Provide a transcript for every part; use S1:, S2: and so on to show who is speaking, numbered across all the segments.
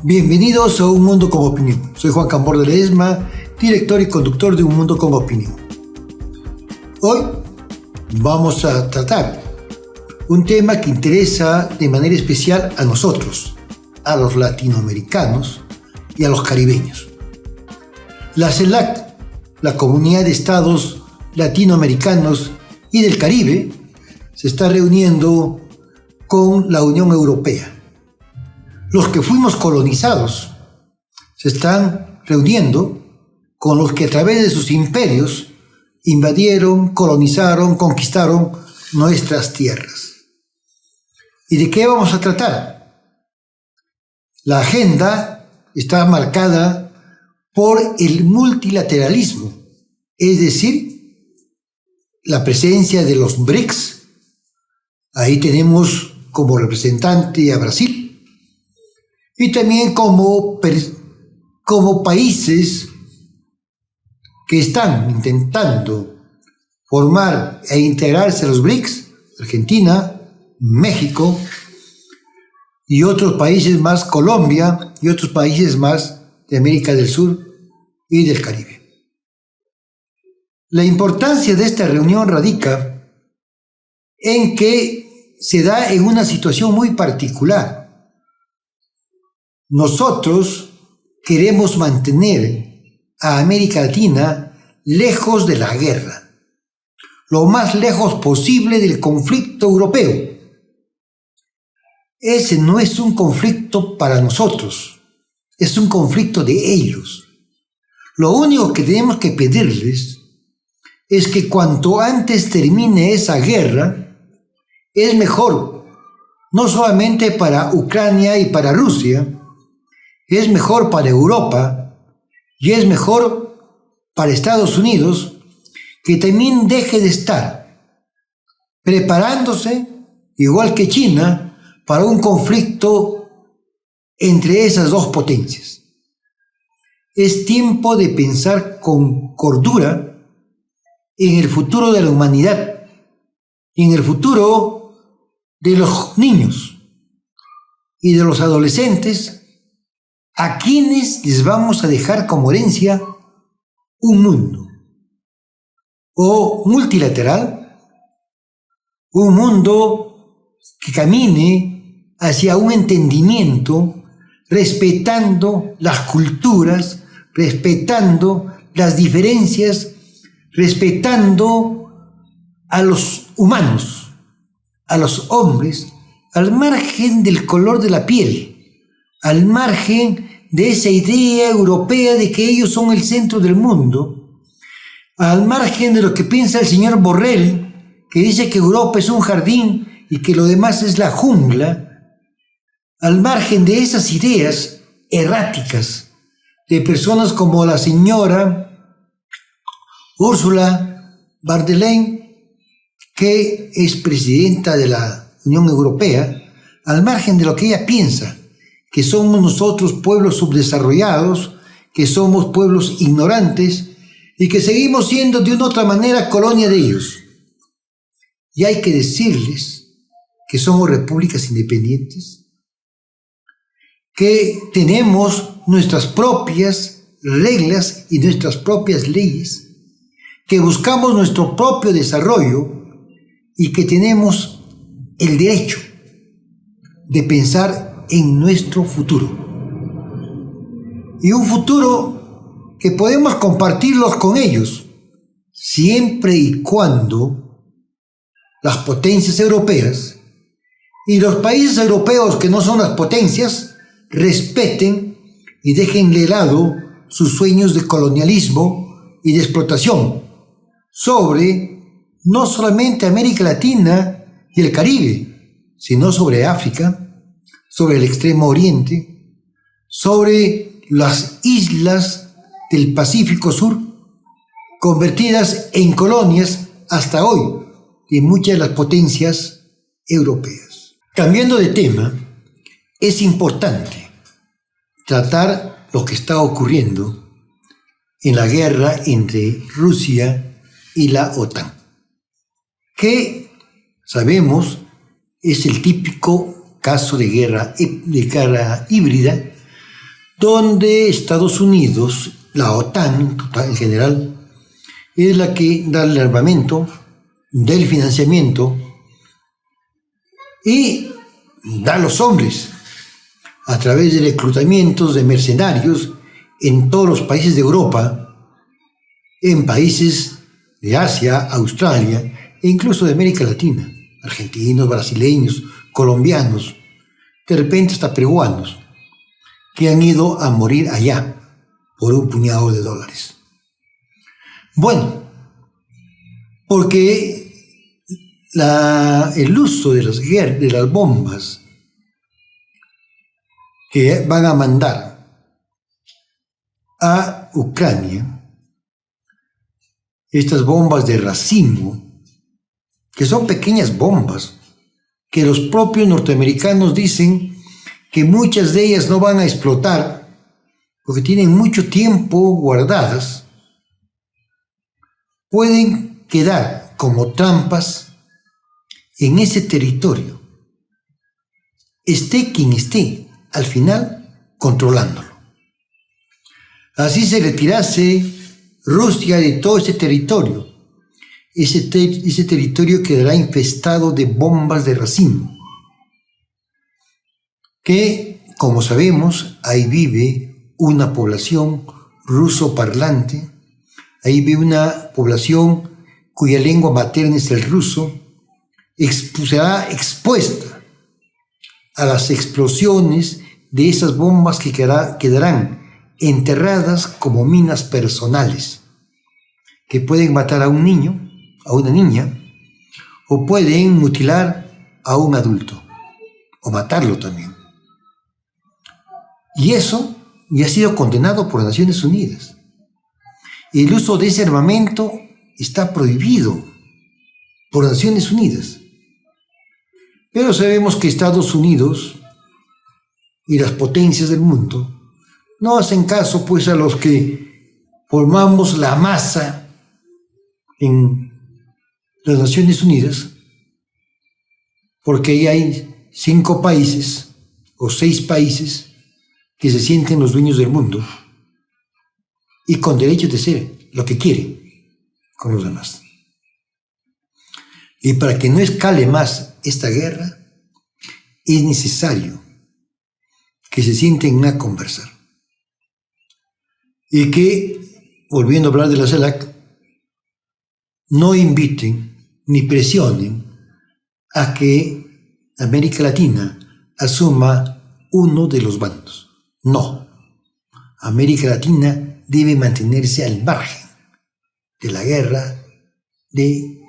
S1: Bienvenidos a Un Mundo con Opinión. Soy Juan Cambor de Ledesma, director y conductor de Un Mundo con Opinión. Hoy vamos a tratar un tema que interesa de manera especial a nosotros, a los latinoamericanos y a los caribeños. La CELAC, la Comunidad de Estados Latinoamericanos y del Caribe, se está reuniendo con la Unión Europea. Los que fuimos colonizados se están reuniendo con los que a través de sus imperios invadieron, colonizaron, conquistaron nuestras tierras. ¿Y de qué vamos a tratar? La agenda está marcada por el multilateralismo, es decir, la presencia de los BRICS. Ahí tenemos como representante a Brasil, y también como países que están intentando formar e integrarse a los BRICS, Argentina, México y otros países más, Colombia y otros países más de América del Sur y del Caribe. La importancia de esta reunión radica en que se da en una situación muy particular. Nosotros queremos mantener a América Latina lejos de la guerra, lo más lejos posible del conflicto europeo. Ese no es un conflicto para nosotros, es un conflicto de ellos. Lo único que tenemos que pedirles es que cuanto antes termine esa guerra, es mejor, no solamente para Ucrania y para Rusia, es mejor para Europa y es mejor para Estados Unidos, que también deje de estar preparándose, igual que China, para un conflicto entre esas dos potencias. Es tiempo de pensar con cordura en el futuro de la humanidad, en el futuro de los niños y de los adolescentes, a quienes les vamos a dejar como herencia un mundo o multilateral, un mundo que camine hacia un entendimiento respetando las culturas, respetando las diferencias, respetando a los humanos, a los hombres, al margen del color de la piel, al margen de esa idea europea de que ellos son el centro del mundo, al margen de lo que piensa el señor Borrell, que dice que Europa es un jardín y que lo demás es la jungla, al margen de esas ideas erráticas de personas como la señora Ursula von der Leyen, que es presidenta de la Unión Europea, al margen de lo que ella piensa, que somos nosotros pueblos subdesarrollados, que somos pueblos ignorantes y que seguimos siendo de una u otra manera colonia de ellos. Y hay que decirles que somos repúblicas independientes, que tenemos nuestras propias reglas y nuestras propias leyes, que buscamos nuestro propio desarrollo y que tenemos el derecho de pensar en nuestro futuro. Y un futuro que podemos compartirlos con ellos, siempre y cuando las potencias europeas y los países europeos que no son las potencias respeten y dejen de lado sus sueños de colonialismo y de explotación sobre no solamente América Latina y el Caribe, sino sobre África, sobre el Extremo Oriente, sobre las islas del Pacífico Sur, convertidas en colonias hasta hoy de muchas de las potencias europeas. Cambiando de tema, es importante tratar lo que está ocurriendo en la guerra entre Rusia y la OTAN, que sabemos es el típico caso de guerra híbrida, donde Estados Unidos, la OTAN en general, es la que da el armamento, da el financiamiento y da los hombres a través de reclutamientos de mercenarios en todos los países de Europa, en países de Asia, Australia e incluso de América Latina, argentinos, brasileños, colombianos, de repente hasta peruanos, que han ido a morir allá por un puñado de dólares. Bueno, porque el uso de las bombas que van a mandar a Ucrania, estas bombas de racimo, que son pequeñas bombas, que los propios norteamericanos dicen que muchas de ellas no van a explotar porque tienen mucho tiempo guardadas, pueden quedar como trampas en ese territorio, esté quien esté, al final controlándolo. Así se retirase Rusia de todo ese territorio. Ese territorio quedará infestado de bombas de racimo, que, como sabemos, ahí vive una población ruso parlante, ahí vive una población cuya lengua materna es el ruso, será expuesta a las explosiones de esas bombas que quedarán enterradas como minas personales, que pueden matar a un niño, a una niña, o pueden mutilar a un adulto, o matarlo también. Y eso ya ha sido condenado por las Naciones Unidas. El uso de ese armamento está prohibido por las Naciones Unidas. Pero sabemos que Estados Unidos y las potencias del mundo no hacen caso pues a los que formamos la masa en las Naciones Unidas, porque ahí hay 5 países o 6 países que se sienten los dueños del mundo y con derecho de ser lo que quieren con los demás. Y para que no escale más esta guerra, es necesario que se sienten a conversar. Y que, volviendo a hablar de la CELAC, no inviten ni presionen a que América Latina asuma uno de los bandos. No. América Latina debe mantenerse al margen de la guerra del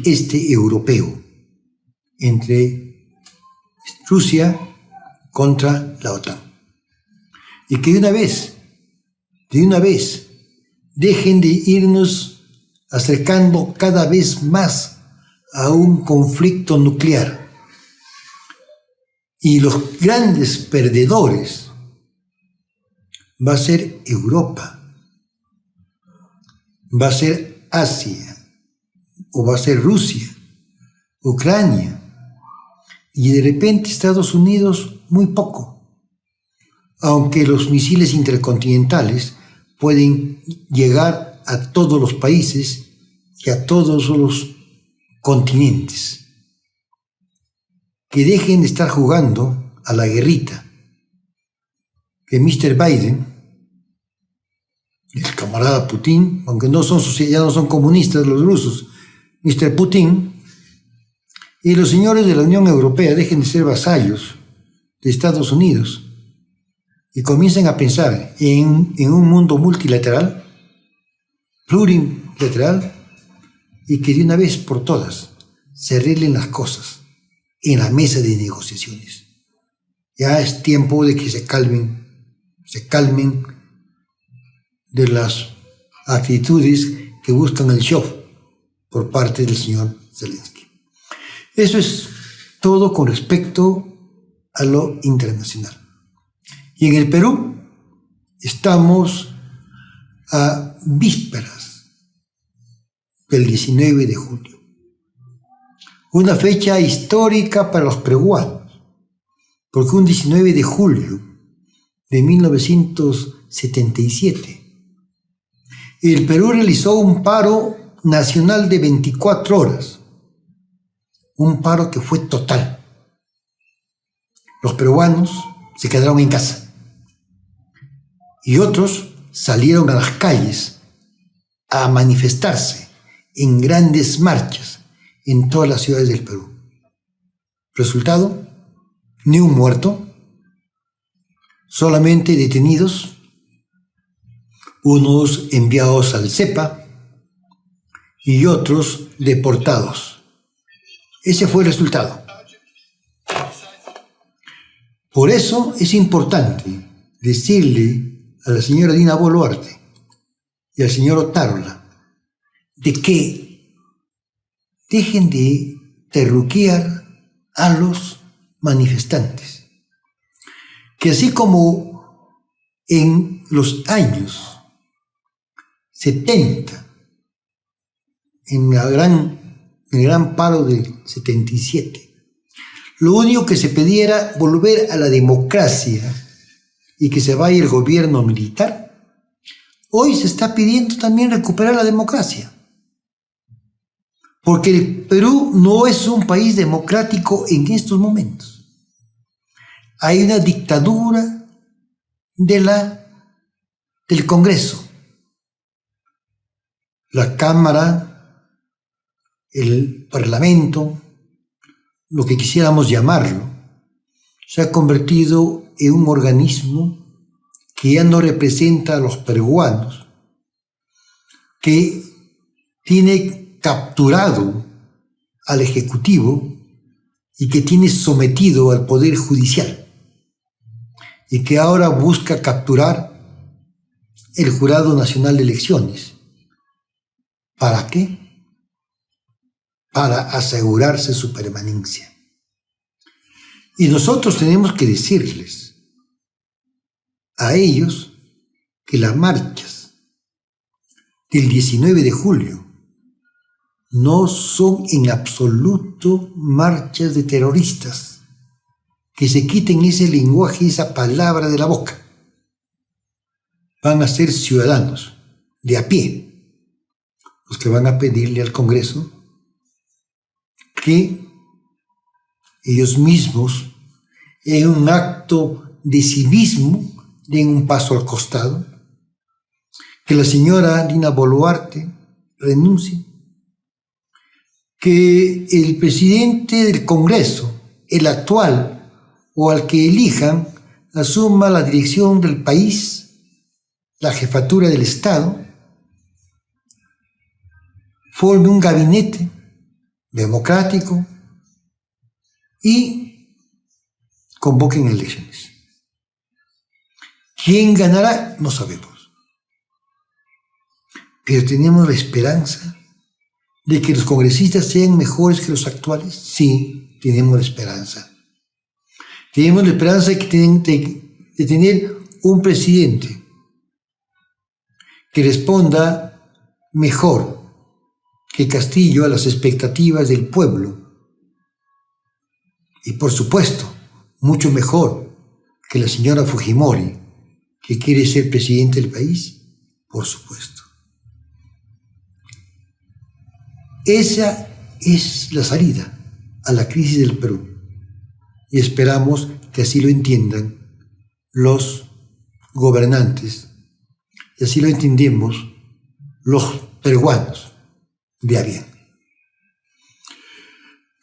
S1: este europeo entre Rusia contra la OTAN. Y que de una vez dejen de irnos acercando cada vez más a un conflicto nuclear. Y los grandes perdedores va a ser Europa, va a ser Asia, o va a ser Rusia, Ucrania, y de repente Estados Unidos muy poco, aunque los misiles intercontinentales pueden llegar a todos los países y a todos los continentes. Que dejen de estar jugando a la guerrita, que Mr. Biden, el camarada Putin, aunque ya no son comunistas los rusos, Mr. Putin y los señores de la Unión Europea dejen de ser vasallos de Estados Unidos y comiencen a pensar en un mundo multilateral, plurilateral, y que de una vez por todas se arreglen las cosas en la mesa de negociaciones. Ya es tiempo de que se calmen de las actitudes que buscan el show por parte del señor Zelensky. Eso es todo con respecto a lo internacional. Y en el Perú estamos a vísperas del 19 de julio. Una fecha histórica para los peruanos, porque un 19 de julio de 1977. El Perú realizó un paro nacional de 24 horas, un paro que fue total. Los peruanos se quedaron en casa y otros salieron a las calles a manifestarse en grandes marchas en todas las ciudades del Perú. Resultado, ni un muerto, solamente detenidos, unos enviados al CEPA y otros deportados. Ese fue el resultado. Por eso es importante decirle a la señora Dina Boluarte y al señor Otárola de que dejen de terruquear a los manifestantes, que así como en los años 70, en el gran paro del 77, lo único que se pedía era volver a la democracia y que se vaya el gobierno militar. Hoy se está pidiendo también recuperar la democracia, porque el Perú no es un país democrático en estos momentos. Hay una dictadura del Congreso. La Cámara, el Parlamento, lo que quisiéramos llamarlo, se ha convertido en un organismo que ya no representa a los peruanos, que tiene capturado al Ejecutivo y que tiene sometido al Poder Judicial y que ahora busca capturar el Jurado Nacional de Elecciones. ¿Para qué? Para asegurarse su permanencia. Y nosotros tenemos que decirles a ellos que las marchas del 19 de julio no son en absoluto marchas de terroristas, que se quiten ese lenguaje, esa palabra de la boca. Van a ser ciudadanos de a pie los que van a pedirle al Congreso que ellos mismos, en un acto de civismo, den un paso al costado, que la señora Dina Boluarte renuncie, que el presidente del Congreso, el actual o al que elijan, asuma la dirección del país, la jefatura del Estado, forme un gabinete democrático y convoquen elecciones. ¿Quién ganará? No sabemos. Pero tenemos la esperanza de que los congresistas sean mejores que los actuales. Sí, tenemos la esperanza. Tenemos la esperanza de tener un presidente que responda mejor que Castillo a las expectativas del pueblo. Y por supuesto, mucho mejor que la señora Fujimori, que quiere ser presidente del país, por supuesto. Esa es la salida a la crisis del Perú. Y esperamos que así lo entiendan los gobernantes, y así lo entendemos los peruanos de a bien.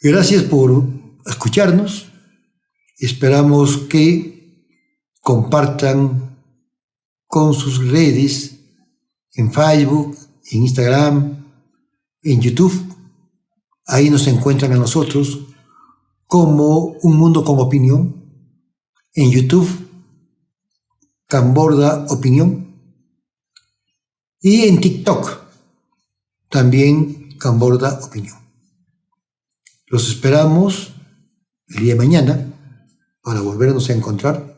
S1: Gracias por escucharnos. Esperamos que compartan con sus redes en Facebook, en Instagram, en YouTube. Ahí nos encuentran a nosotros como Un Mundo con Opinión. En YouTube, Camborda Opinión. Y en TikTok, también Camborda Opinión. Los esperamos el día de mañana para volvernos a encontrar.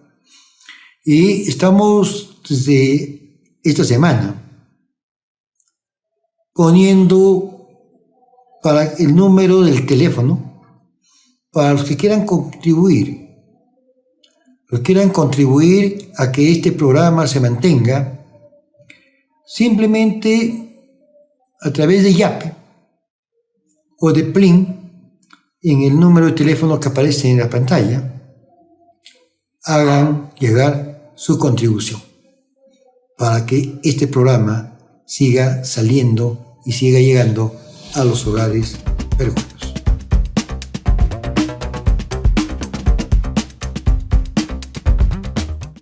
S1: Y estamos desde esta semana poniendo para el número del teléfono para los que quieran contribuir los que quieran contribuir a que este programa se mantenga, simplemente a través de Yape o de Plin, en el número de teléfono que aparece en la pantalla, hagan llegar su contribución para que este programa siga saliendo y siga llegando a los hogares peruanos.